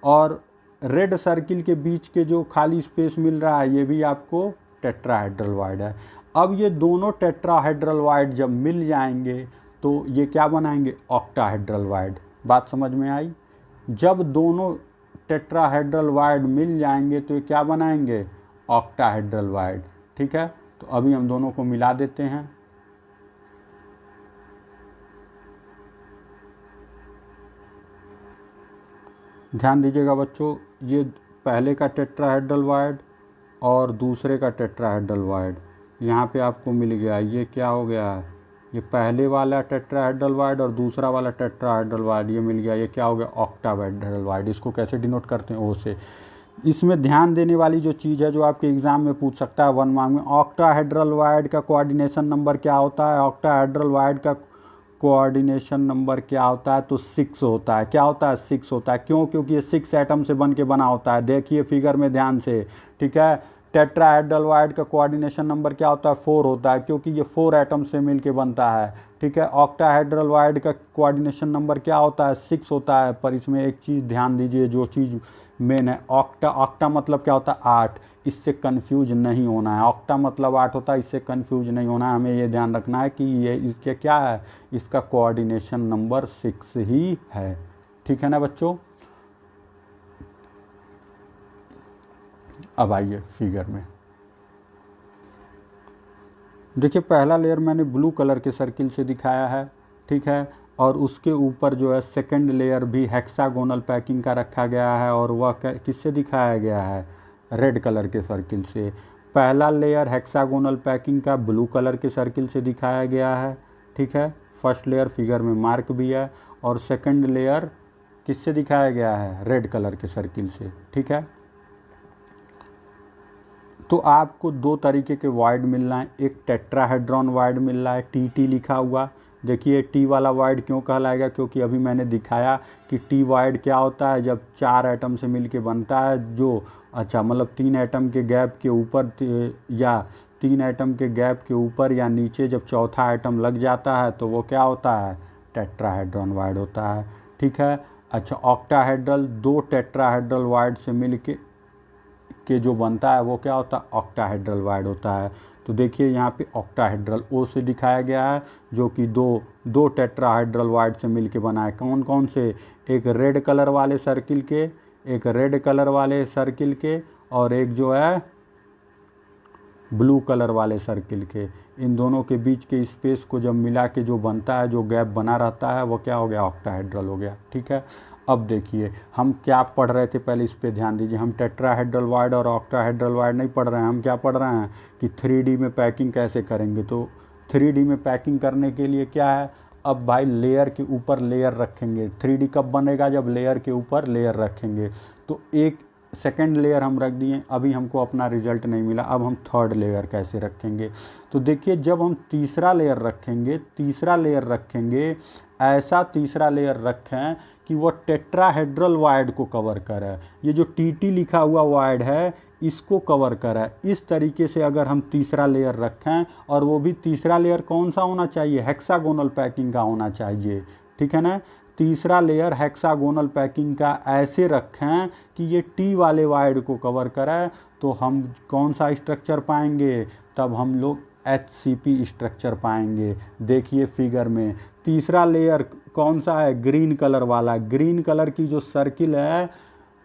और रेड सर्किल के बीच के जो खाली स्पेस मिल रहा है ये भी आपको टेट्राहेड्रल वाइड है। अब ये दोनों टेट्राहेड्रल वाइड जब मिल जाएंगे तो ये क्या बनाएंगे? Octahedral wide. बात समझ में आई? जब दोनों टेट्राहेड्रल वाइड मिल जाएंगे तो ये क्या बनाएंगे? ऑक्टाहेड्रल वाइड, ठीक है। तो अभी हम दोनों को मिला देते हैं। ध्यान दीजिएगा बच्चों, ये पहले का टेट्राहेड्रल वाइड और दूसरे का टेट्राहेड्रल वाइड यहाँ पे आपको मिल गया। ये क्या हो गया है? ये पहले वाला टेट्राहेड्रल वाइड और दूसरा वाला टेट्राहेड्रल वाइड ये मिल गया। ये क्या हो गया? Octahedral wide. इसको कैसे डिनोट करते हैं? ओ से। इसमें ध्यान देने वाली जो चीज़ है जो आपके एग्जाम में पूछ सकता है 1 मार्क में, ऑक्टाहेड्रल वाइड का कोऑर्डिनेशन नंबर क्या होता है? ऑक्टाहेड्रल वाइड का कोऑर्डिनेशन नंबर क्या होता है? तो 6 होता है। क्या होता है? 6 होता है। क्यों? क्योंकि ये 6 एटम से बन के बना होता है। देखिए फिगर में ध्यान से, ठीक है। टेट्राहेड्रल वाइड का कोऑर्डिनेशन नंबर क्या होता है? 4 होता है, क्योंकि ये 4 एटम से मिलके बनता है, ठीक है। ऑक्टाहेड्रल वाइड का कोऑर्डिनेशन नंबर क्या होता है? 6 होता है। पर इसमें एक चीज़ ध्यान दीजिए, जो चीज़ मेन है, ऑक्टा मतलब क्या होता है? 8। इससे कंफ्यूज नहीं होना है। ऑक्टा मतलब 8 होता है, इससे कंफ्यूज नहीं होना है। हमें ये ध्यान रखना है कि ये इसके क्या है? इसका कोऑर्डिनेशन नंबर 6 ही है, ठीक है ना बच्चों। अब आइए फिगर में, देखिए पहला लेयर मैंने ब्लू कलर के सर्किल से दिखाया है, ठीक है। और उसके ऊपर जो है सेकंड लेयर भी हेक्सागोनल पैकिंग का रखा गया है, और वह किससे दिखाया गया है? रेड कलर के सर्किल से। पहला लेयर हेक्सागोनल पैकिंग का ब्लू कलर के सर्किल से दिखाया गया है, ठीक है। फर्स्ट लेयर फिगर में मार्क भी है, और सेकंड लेयर किससे दिखाया गया है, रेड कलर के सर्किल से, ठीक है। तो आपको दो तरीके के वाइड मिल रहा है, एक टेट्राहेड्रॉन वाइड मिल रहा है, टी लिखा हुआ। देखिए टी वाला वाइड क्यों कहलाएगा, क्योंकि अभी मैंने दिखाया कि टी वाइड क्या होता है, जब 4 एटम से मिलके बनता है, जो अच्छा मतलब 3 एटम के गैप के ऊपर या 3 एटम के गैप के ऊपर या नीचे जब चौथा एटम लग जाता है तो वो क्या होता है, टेट्राहेड्रॉन वाइड होता है, ठीक है। अच्छा ऑक्टाहेड्रल, 2 टेट्राहेड्रल वाइड से मिल के जो बनता है वो क्या होता है, ऑक्टाहेड्रल वाइड होता है। तो देखिए यहाँ पे ऑक्टाहेड्रल ओ से दिखाया गया है, जो कि दो टेट्राहेड्रल वाइड से मिलके बना है। कौन कौन से, एक रेड कलर वाले सर्किल के, एक रेड कलर वाले सर्किल के, और एक जो है ब्लू कलर वाले सर्किल के। इन दोनों के बीच के स्पेस को जब मिला के जो बनता है, जो गैप बना रहता है, वो क्या हो गया, ऑक्टाहेड्रल हो गया, ठीक है। अब देखिए हम क्या पढ़ रहे थे, पहले इस पे ध्यान दीजिए। हम टेट्राहेड्रल वाइड और ऑक्टाहेड्रल वाइड नहीं पढ़ रहे हैं, हम क्या पढ़ रहे हैं कि 3D में पैकिंग कैसे करेंगे। तो 3D में पैकिंग करने के लिए क्या है, अब भाई लेयर के ऊपर लेयर रखेंगे। 3D कब बनेगा, जब लेयर के ऊपर लेयर रखेंगे। तो एक सेकंड लेयर हम रख दिए, अभी हमको अपना रिजल्ट नहीं मिला, अब हम थर्ड लेयर कैसे रखेंगे। तो देखिए जब हम तीसरा लेयर रखेंगे, ऐसा तीसरा लेयर रखें कि वो टेट्राहेड्रल वाइड को कवर करे। ये जो टी लिखा हुआ वाइड है इसको कवर करे। इस तरीके से अगर हम तीसरा लेयर रखें, और वो भी तीसरा लेयर कौन सा होना चाहिए, हेक्सागोनल पैकिंग का होना चाहिए, ठीक है ना। तीसरा लेयर हेक्सागोनल पैकिंग का ऐसे रखें कि ये टी वाले वाइड को कवर करे, तो हम कौन सा स्ट्रक्चर पाएंगे, तब हम लोग HCP स्ट्रक्चर पाएंगे। देखिए फिगर में तीसरा लेयर कौन सा है, ग्रीन कलर वाला। ग्रीन कलर की जो सर्किल है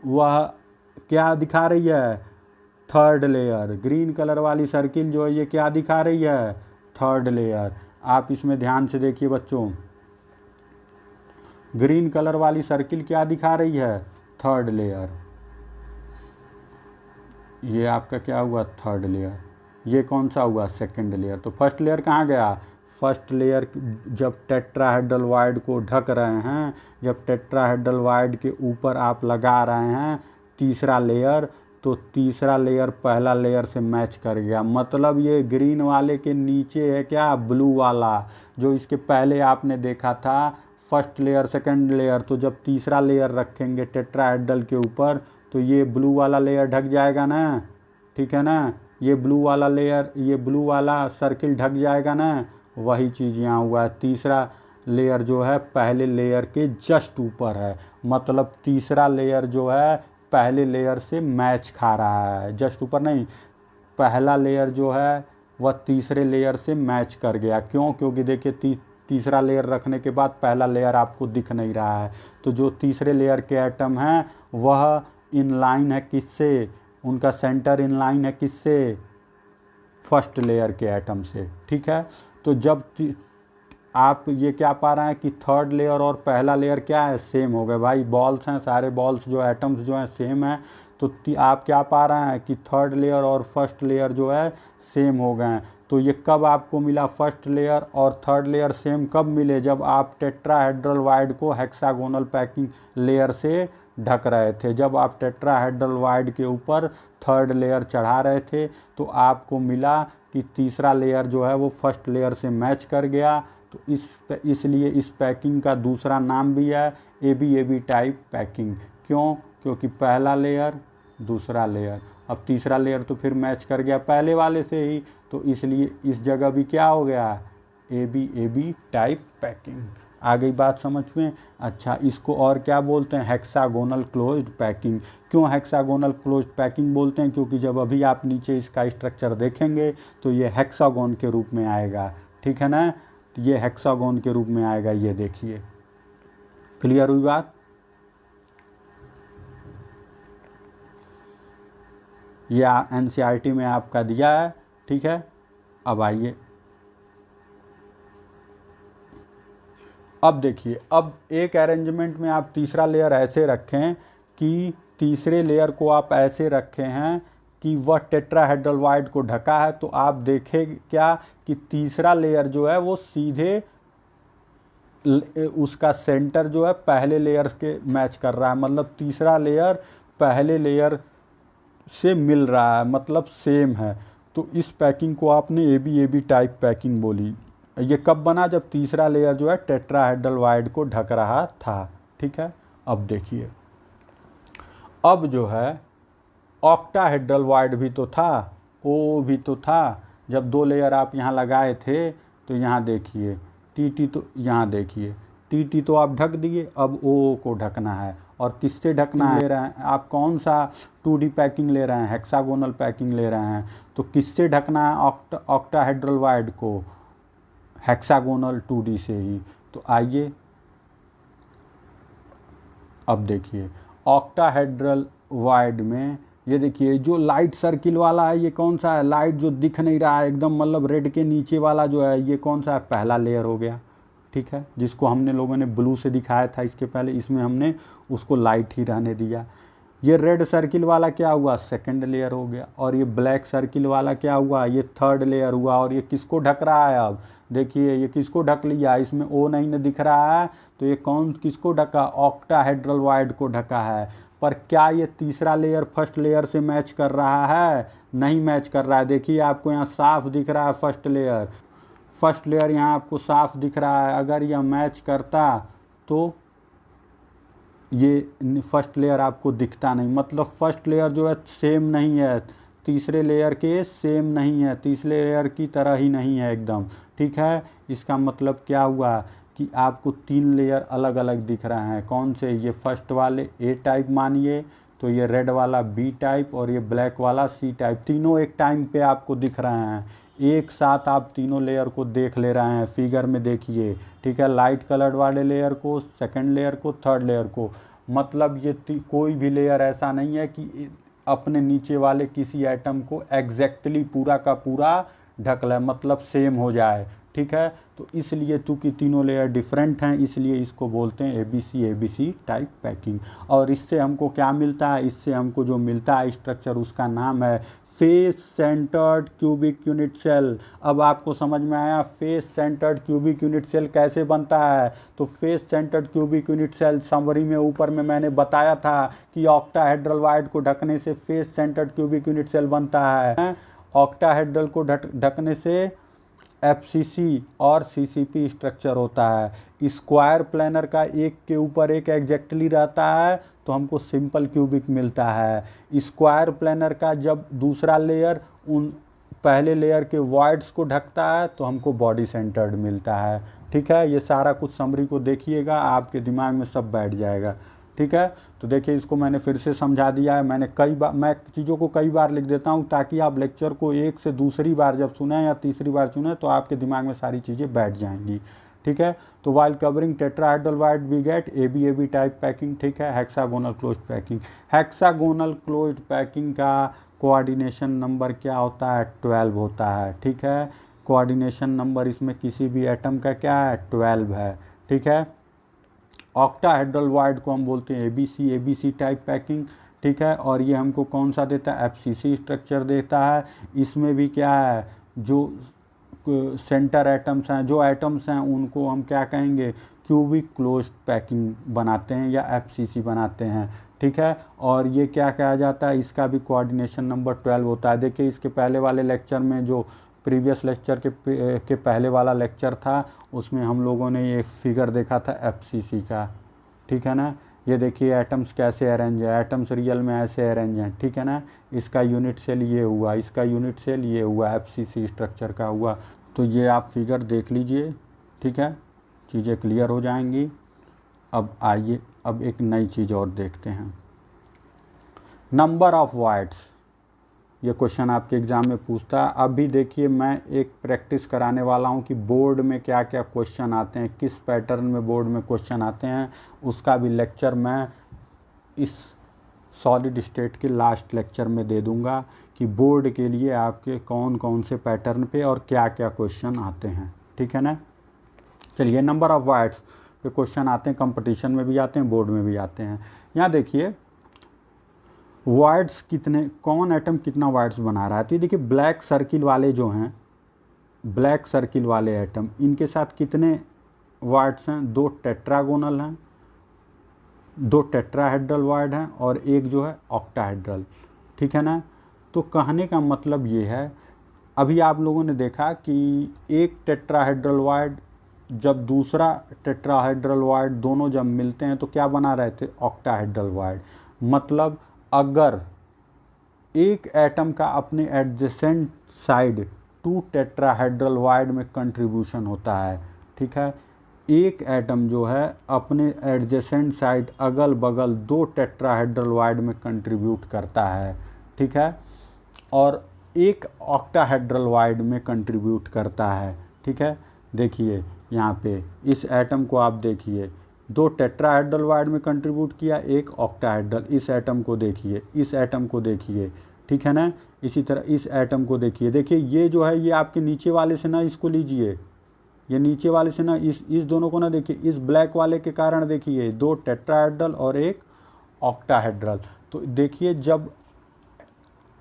वह क्या दिखा रही है, थर्ड लेयर। ग्रीन कलर वाली सर्किल जो है ये क्या दिखा रही है, थर्ड लेयर। आप इसमें ध्यान से देखिए बच्चों, ग्रीन कलर वाली सर्किल क्या दिखा रही है, थर्ड लेयर। ये आपका क्या हुआ, थर्ड लेयर। ये कौन सा हुआ, सेकंड लेयर। तो फर्स्ट लेयर कहाँ गया, फर्स्ट लेयर जब टेट्राहेड्रल वाइड को ढक रहे हैं, जब टेट्राहेड्रल वाइड के ऊपर आप लगा रहे हैं तीसरा लेयर, तो तीसरा लेयर पहला लेयर से मैच कर गया। मतलब ये ग्रीन वाले के नीचे है क्या, ब्लू वाला, जो इसके पहले आपने देखा था फर्स्ट लेयर सेकंड लेयर। तो जब तीसरा लेयर रखेंगे टेट्राहेड्रल के ऊपर, तो ये ब्लू वाला लेयर ढक जाएगा ना, ठीक है ना। ये ब्लू वाला लेयर, ये ब्लू वाला सर्किल ढक जाएगा ना। वही चीज़ यहाँ हुआ है, तीसरा लेयर जो है पहले लेयर के जस्ट ऊपर है। मतलब तीसरा लेयर जो है पहले लेयर से मैच खा रहा है, जस्ट ऊपर नहीं, पहला लेयर जो है वह तीसरे लेयर से मैच कर गया। क्यों, क्योंकि देखिए तीसरा लेयर रखने के बाद पहला लेयर आपको दिख नहीं रहा है। तो जो तीसरे लेयर के एटम हैं वह इनलाइन है किससे, उनका सेंटर इनलाइन है किससे, फर्स्ट लेयर के एटम से, ठीक है। तो जब आप ये क्या पा रहे हैं कि थर्ड लेयर और पहला लेयर क्या है, सेम हो गए। भाई बॉल्स हैं, सारे बॉल्स जो एटम्स जो हैं सेम हैं। तो आप क्या पा रहे हैं कि थर्ड लेयर और फर्स्ट लेयर जो है सेम हो गए हैं। तो ये कब आपको मिला, फर्स्ट लेयर और थर्ड लेयर सेम कब मिले, जब आप टेट्राहेड्रल वाइड को हेक्सागोनल पैकिंग लेयर से ढक रहे थे। जब आप टेट्राहेड्रल वाइड के ऊपर थर्ड लेयर चढ़ा रहे थे तो आपको मिला कि तीसरा लेयर जो है वो फर्स्ट लेयर से मैच कर गया। तो इसलिए इस पैकिंग का दूसरा नाम भी है AB टाइप पैकिंग। क्यों, क्योंकि पहला लेयर दूसरा लेयर, अब तीसरा लेयर तो फिर मैच कर गया पहले वाले से ही, तो इसलिए इस जगह भी क्या हो गया, AB टाइप पैकिंग। आ गई बात समझ में। अच्छा, इसको और क्या बोलते हैं, हेक्सागोनल क्लोज्ड पैकिंग। क्यों हेक्सागोनल क्लोज्ड पैकिंग बोलते हैं, क्योंकि जब अभी आप नीचे इसका स्ट्रक्चर देखेंगे तो ये हेक्सागोन के रूप में आएगा, ठीक है ना। तो ये हेक्सागोन के रूप में आएगा, ये देखिए। क्लियर हुई बात। ये NCERT में आपका दिया है, ठीक है। अब आइए, अब देखिए, अब एक अरेंजमेंट में आप तीसरा लेयर ऐसे रखें कि तीसरे लेयर को आप ऐसे रखे हैं कि वह टेट्राहेड्रल वाइड को ढका है, तो आप देखें क्या कि तीसरा लेयर जो है वो सीधे उसका सेंटर जो है पहले लेयर के मैच कर रहा है, मतलब तीसरा लेयर पहले लेयर से मिल रहा है, मतलब सेम है। तो इस पैकिंग को आपने ए बी टाइप पैकिंग बोली। ये कब बना? जब तीसरा लेयर जो है टेट्राहेड्रल वाइड को ढक रहा था। ठीक है, अब देखिए, अब जो है ऑक्टाहेड्रल वाइड भी तो था, ओ भी तो था। जब दो लेयर आप यहाँ लगाए थे तो यहाँ देखिए टी तो यहाँ देखिए टी तो आप ढक दिए, अब ओ को ढकना है। और किससे ढकना है? ले रहे हैं आप कौन सा 2D पैकिंग ले रहे हैं? हेक्सागोनल पैकिंग ले रहे हैं। तो किससे ढकना है ऑक्टाहेड्रल वाइड को? हेक्सागोनल 2D से ही। तो आइए अब देखिए ऑक्टाहेड्रल वाइड में ये देखिए जो लाइट सर्किल वाला है ये कौन सा है? लाइट जो दिख नहीं रहा है एकदम, मतलब रेड के नीचे वाला जो है ये कौन सा है? पहला लेयर हो गया। ठीक है, जिसको हमने लोगों ने ब्लू से दिखाया था इसके पहले, इसमें हमने उसको लाइट ही रहने दिया। ये रेड सर्किल वाला क्या हुआ? सेकंड लेयर हो गया। और ये ब्लैक सर्किल वाला क्या हुआ? ये थर्ड लेयर हुआ। और ये किसको ढक रहा है? अब देखिए ये किसको ढक लिया? इसमें ओ नहीं न दिख रहा है, तो ये कौन किसको ढका? ऑक्टाहेड्रल वाइड को ढका है। पर क्या ये तीसरा लेयर फर्स्ट लेयर से मैच कर रहा है? नहीं मैच कर रहा है। देखिए आपको यहाँ साफ दिख रहा है फर्स्ट लेयर यहाँ आपको साफ दिख रहा है। अगर यह मैच करता तो ये फर्स्ट लेयर आपको दिखता नहीं, मतलब फर्स्ट लेयर जो है सेम नहीं है, तीसरे लेयर के सेम नहीं है, तीसरे लेयर की तरह ही नहीं है एकदम। ठीक है, इसका मतलब क्या हुआ कि आपको 3 लेयर अलग अलग दिख रहे हैं। कौन से? ये फर्स्ट वाले ए टाइप मानिए, तो ये रेड वाला बी टाइप और ये ब्लैक वाला सी टाइप, तीनों एक टाइम पे आपको दिख रहे हैं। एक साथ आप तीनों लेयर को देख ले रहे हैं, फिगर में देखिए। ठीक है, लाइट कलर्ड वाले लेयर को, सेकंड लेयर को, थर्ड लेयर को। मतलब ये कोई भी लेयर ऐसा नहीं है कि अपने नीचे वाले किसी एटम को एग्जैक्टली पूरा का पूरा ढक ले, मतलब सेम हो जाए। ठीक है, तो इसलिए चूँकि तीनों लेयर डिफरेंट हैं इसलिए इसको बोलते हैं A B C type packing. और इससे हमको क्या मिलता है? इससे हमको जो मिलता है स्ट्रक्चर उसका नाम है face centred cubic unit cell. अब आपको समझ में आया face centred cubic unit cell कैसे बनता है? तो face centred cubic unit cell summary में ऊपर में मैंने बताया था कि ऑक्टाहेड्रल वाइड को ढकने से face centred cubic unit cell बनता है। ऑक्टाहेड्रल को ढकने से FCC और CCP स्ट्रक्चर होता है। स्क्वायर प्लानर का एक के ऊपर एक एग्जैक्टली रहता है तो हमको सिंपल क्यूबिक मिलता है। स्क्वायर प्लानर का जब दूसरा लेयर उन पहले लेयर के वॉइड्स को ढकता है तो हमको बॉडी सेंटर्ड मिलता है। ठीक है, ये सारा कुछ समरी को देखिएगा, आपके दिमाग में सब बैठ जाएगा। ठीक है, तो देखिए इसको मैंने फिर से समझा दिया है। मैं चीज़ों को कई बार लिख देता हूँ ताकि आप लेक्चर को एक से दूसरी बार जब सुने या तीसरी बार सुने तो आपके दिमाग में सारी चीज़ें बैठ जाएंगी। ठीक है, तो while covering tetrahedral void we get A B type packing. ठीक है, hexagonal closed packing. Hexagonal closed packing का कोऑर्डिनेशन नंबर क्या होता है? 12 होता है। ठीक है, कोऑर्डिनेशन नंबर इसमें किसी भी एटम का क्या है? 12 है। ठीक है, ऑक्टाहेड्रल वाइड को हम बोलते हैं A B C type packing. ठीक है, और ये हमको कौन सा देता है? FCC स्ट्रक्चर देता है। इसमें भी क्या है? जो सेंटर एटम्स हैं, जो एटम्स हैं उनको हम क्या कहेंगे? क्यूबिक क्लोज्ड पैकिंग बनाते हैं या FCC बनाते हैं। ठीक है, और ये क्या कहा जाता है? इसका भी कोऑर्डिनेशन नंबर 12 होता है। देखिए इसके पहले वाले लेक्चर में जो प्रीवियस लेक्चर के पहले वाला लेक्चर था उसमें हम लोगों ने ये फिगर देखा था FCC का। ठीक है ना, ये देखिए एटम्स कैसे अरेंज है, एटम्स रियल में ऐसे अरेंज हैं। ठीक है ना, इसका यूनिट सेल ये हुआ, इसका यूनिट सेल ये हुआ, FCC स्ट्रक्चर का हुआ। तो ये आप फिगर देख लीजिए। ठीक है, चीज़ें क्लियर हो जाएंगी। अब आइए अब एक नई चीज़ और देखते हैं, नंबर ऑफ वॉइड्स। ये क्वेश्चन आपके एग्ज़ाम में पूछता है। अभी देखिए मैं एक प्रैक्टिस कराने वाला हूँ कि बोर्ड में क्या क्या क्वेश्चन आते हैं, किस पैटर्न में बोर्ड में क्वेश्चन आते हैं, उसका भी लेक्चर मैं इस सॉलिड स्टेट के लास्ट लेक्चर में दे दूँगा कि बोर्ड के लिए आपके कौन कौन से पैटर्न पे और क्या क्या क्वेश्चन आते हैं। ठीक है ना, चलिए नंबर ऑफ वॉइड्स पे क्वेश्चन आते हैं, कंपटीशन में भी आते हैं, बोर्ड में भी आते हैं। यहाँ देखिए वाइड्स कितने, कौन एटम कितना वाइड्स बना रहा है। तो ये देखिए ब्लैक सर्किल वाले जो हैं, ब्लैक सर्किल वाले एटम, इनके साथ कितने वाइड्स हैं, 2 टेट्रागोनल हैं, 2 टेट्राहेड्रल वाइड हैं और एक जो है ऑक्टाहेड्रल, ठीक है ना। तो कहने का मतलब ये है, अभी आप लोगों ने देखा कि एक टेट्राहेड्रल वाइड जब दूसरा टेट्राहेड्रल वाइड दोनों जब मिलते हैं तो क्या बना रहे थे, ऑक्टाहेड्रल वाइड। मतलब अगर एक एटम का अपने एडजेसेंट साइड 2 टेट्राहेड्रल वाइड में कंट्रीब्यूशन होता है, ठीक है, एक एटम जो है अपने एडजेसेंट साइड अगल बगल 2 टेट्राहेड्रल वाइड में कंट्रीब्यूट करता है, ठीक है, और एक ऑक्टाहेड्रल वाइड में कंट्रीब्यूट करता है, ठीक है। देखिए यहाँ पे इस एटम को आप देखिए, 2 टेट्राहेड्रल वाइड में कंट्रीब्यूट किया, एक ऑक्टाहेड्रल। इस एटम को देखिए, इस एटम को देखिए, ठीक है ना। इसी तरह इस एटम को देखिए, देखिए ये जो है ये आपके नीचे वाले से ना इसको लीजिए, ये नीचे वाले से ना इस दोनों को ना देखिए, इस ब्लैक वाले के कारण देखिए 2 टेट्राहेड्रल और एक ऑक्टाहेड्रल। तो देखिए जब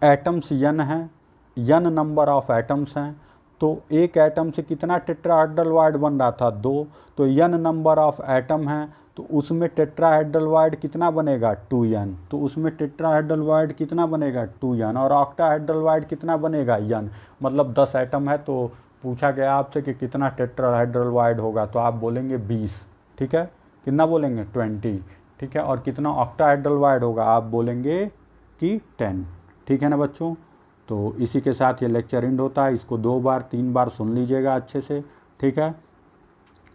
एटम्स n हैं, n नंबर ऑफ एटम्स हैं, तो एक एटम से कितना टेट्राहेड्रल वाइड बन रहा था, 2। तो n नंबर ऑफ एटम हैं तो उसमें टेट्राहेड्रल वाइड कितना बनेगा, 2n। तो उसमें टेट्राहेड्रल वाइड कितना बनेगा, 2n, और ऑक्टाहेड्रल वाइड कितना बनेगा, n। मतलब 10 एटम है तो पूछा गया आपसे कि कितना टेट्राहेड्रल वाइड होगा, तो आप बोलेंगे 20, ठीक है। कितना बोलेंगे, 20, ठीक है। और कितना ऑक्टाहेड्रल वाइड होगा, आप बोलेंगे कि 10, ठीक है ना बच्चों। तो इसी के साथ ये लेक्चर एंड होता है। इसको 2 बार 3 बार सुन लीजिएगा अच्छे से, ठीक है।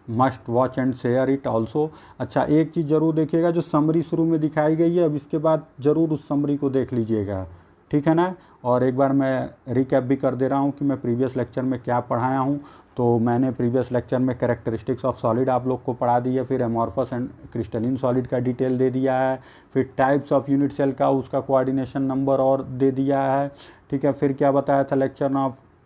Must watch and share it also. अच्छा एक चीज़ ज़रूर देखिएगा, जो समरी शुरू में दिखाई गई है, अब इसके बाद ज़रूर उस समरी को देख लीजिएगा, ठीक है ना। और एक बार मैं रिकैप भी कर दे रहा हूँ कि मैं प्रीवियस लेक्चर में क्या पढ़ाया हूँ। तो मैंने प्रीवियस लेक्चर में कैरेक्टरिस्टिक्स ऑफ सॉलिड आप लोग को पढ़ा दी है, फिर एमॉर्फस एंड क्रिस्टलिन सॉलिड का डिटेल दे दिया है, फिर टाइप्स ऑफ यूनिट सेल का उसका कोऑर्डिनेशन नंबर और दे दिया है, ठीक है। फिर क्या बताया था लेक्चर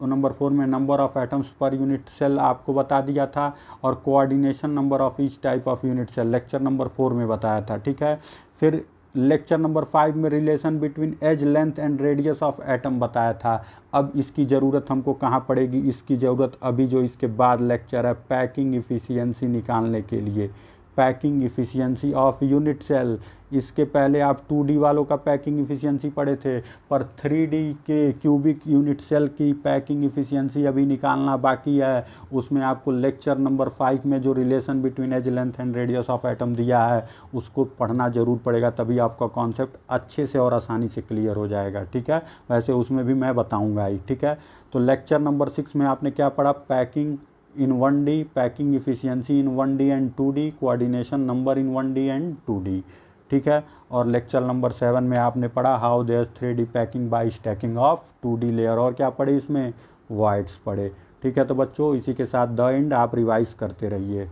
नंबर 4 में, number of atoms per unit cell आपको बता दिया था, और coordination number of each type of unit cell lecture number 4 में बताया था, ठीक है। फिर लेक्चर नंबर 5 में relation between edge length and radius of atom बताया था। अब इसकी ज़रूरत हमको कहाँ पड़ेगी, इसकी ज़रूरत अभी जो इसके बाद लेक्चर है पैकिंग इफ़िशियंसी निकालने के लिए, packing efficiency of unit cell. इसके पहले आप 2D वालों का पैकिंग इफ़िशियंसी पढ़े थे, पर 3D के क्यूबिक यूनिट सेल की पैकिंग इफ़िशियंसी अभी निकालना बाकी है। उसमें आपको लेक्चर नंबर 5 में जो relation between edge length and radius of atom दिया है उसको पढ़ना ज़रूर पड़ेगा, तभी आपका कॉन्सेप्ट अच्छे से और आसानी से क्लियर हो जाएगा, ठीक है। वैसे उसमें भी मैं बताऊँगा ही, ठीक है। तो लेक्चर नंबर 6 में आपने क्या पढ़ा, packing in 1D, packing efficiency in 1D and 2D, coordination number in 1D and 2D, ठीक है। और लेक्चर नंबर 7 में आपने पढ़ा how there's 3D packing by stacking of 2D layer, और क्या पढ़े इसमें, वाइड्स पढ़े, ठीक है। तो बच्चों इसी के साथ द एंड, आप रिवाइज करते रहिए।